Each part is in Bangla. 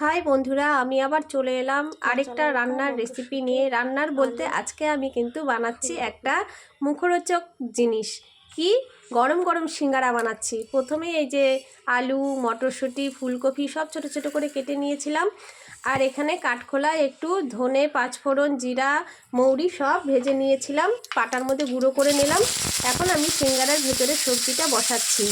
হাই বন্ধুরা, আমি আবার চলে এলাম আরেকটা রান্নার রেসিপি নিয়ে। রান্নার বলতে আজকে আমি কিন্তু বানাচ্ছি একটা মুখরোচক জিনিস। কি? গরম গরম সিঙ্গারা বানাচ্ছি। প্রথমে এই যে আলু, মটরশুঁটি, ফুলকপি সব ছোট ছোট করে কেটে নিয়েছিলাম। আর এখানে কাঠখোলায় একটু ধনে, পাঁচফোড়ন, জিরা, মৌরি সব ভেজে নিয়েছিলাম, পাটার মধ্যে গুঁড়ো করে নিলাম। এখন আমি সিঙ্গারার ভেতরে সবজিটা বসাচ্ছি।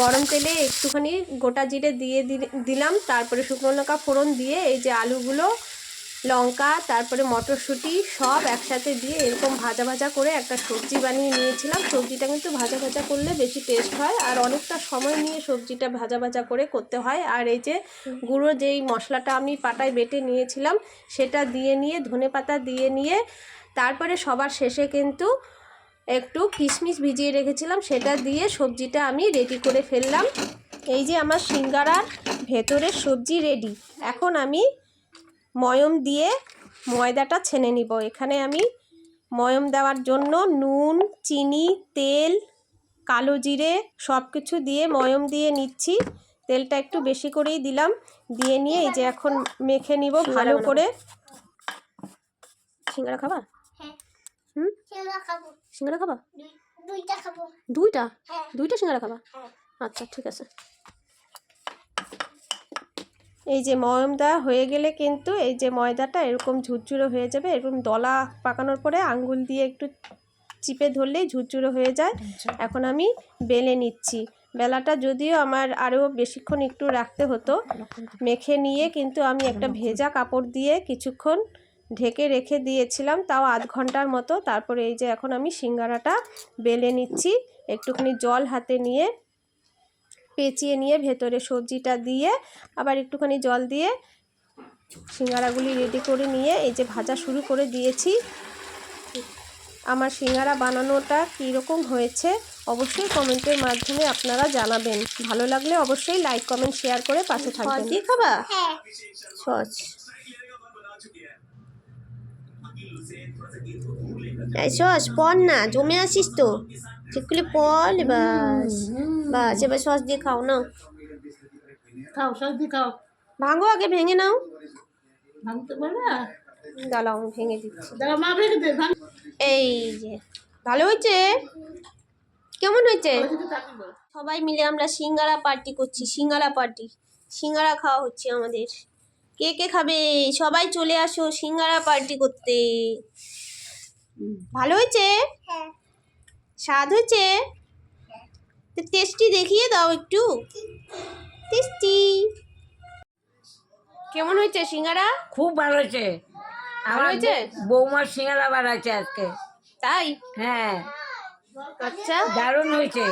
গরম তেলে একটুখানি গোটা জিরে দিয়ে দিলাম, তারপরে শুকনো লঙ্কা ফোড়ন দিয়ে এই যে আলুগুলো, লঙ্কা, তারপরে মটরশুঁটি সব একসাথে দিয়ে এরকম ভাজা ভাজা করে একটা সবজি বানিয়ে নিয়েছিলাম। সবজিটা কিন্তু ভাজা ভাজা করলে বেশি টেস্ট হয়, আর অনেকটা সময় নিয়ে সবজিটা ভাজা ভাজা করে করতে হয়। আর এই যে গুঁড়ো যেই মশলাটা আমি পাটায় বেটে নিয়েছিলাম সেটা দিয়ে নিয়ে, ধনেপাতা দিয়ে নিয়ে, তারপরে সবার শেষে কিন্তু একটু কিশমিশ ভিজিয়ে রেখেছিলাম সেটা দিয়ে সবজিটা আমি রেডি করে ফেললাম। এই যে আমার সিঙ্গারার ভেতরের সবজি রেডি। এখন আমি ময়ম দিয়ে ময়দাটা ছেনে নিব। এখানে আমি ময়ম দেওয়ার জন্য নুন, চিনি, তেল, কালো জিরে সব কিছু দিয়ে ময়ম দিয়ে নিচ্ছি। তেলটা একটু বেশি করেই দিলাম। দিয়ে নিয়ে এই যে এখন মেখে নিব ভালো করে। সিঙ্গারা খাবা? সিঙ্গারা খাবা? দুইটা খাবো। দুইটা? দুইটা সিঙ্গারা খাবা? আচ্ছা, ঠিক আছে। এই যে ময়ম দেওয়া হয়ে গেলে কিন্তু এই যে ময়দাটা এরকম ঝুরঝুরে হয়ে যাবে। এরকম দলা পাকানোর পরে আঙ্গুল দিয়ে একটু চিপে ধরলেই ঝুরঝুরে হয়ে যায়। এখন আমি বেলে নিচ্ছি। বেলাটা যদিও আমার আরও বেশিক্ষণ একটু রাখতে হতো। মেখে নিয়ে কিন্তু আমি একটা ভেজা কাপড় দিয়ে কিছুক্ষণ ঢেকে রেখে দিয়েছিলাম, তাও আধ ঘন্টার মতো। তারপরে এই যে এখন আমি সিঙ্গারাটা বেলে নিচ্ছি। একটুখানি জল হাতে নিয়ে পেঁচিয়ে নিয়ে ভেতরে সবজিটা দিয়ে আবার একটুখানি জল দিয়ে সিঙ্গারাগুলি রেডি করে নিয়ে এই যে ভাজা শুরু করে দিয়েছি। আমার সিঙ্গারা বানানোটা কীরকম হয়েছে অবশ্যই কমেন্টের মাধ্যমে আপনারা জানাবেন। ভালো লাগলে অবশ্যই লাইক, কমেন্ট, শেয়ার করে পাশে থাকবেন। সস দিয়ে খাবা? সস। এই সস পড় না, জমে আসিস তো। ঠিকগুলি পড়। বাস বাস, এবার সস দিয়ে খাও। নাও খাও, সস দিয়ে খাও। ভাঙো, আগে ভেঙে নাও। ভাঙতে পারবা? দাঁড়াও, আমি ভেঙে দিচ্ছি। দাঁড়া, মা ভেঙে দে। এই যে ভালো হয়েছে। কেমন হয়েছে? সবাই মিলে আমরা সিঙ্গারা পার্টি করছি। সিঙ্গারা পার্টি, সিঙ্গারা খাওয়া হচ্ছে আমাদের। কে কে খাবে? সবাই চলে আসো সিঙ্গারা পার্টি করতে। ভালো হয়েছে? স্বাদ হয়েছে? টেস্টি দেখিয়ে দাও একটু। টেস্টি কেমন হয়েছে সিঙ্গারা? খুব ভালো হয়েছে। ভালো হয়েছে? বৌমার সিঙ্গারা বানাচ্ছে আজকে। তাই? হ্যাঁ, আচ্ছা, দারুণ হয়েছে।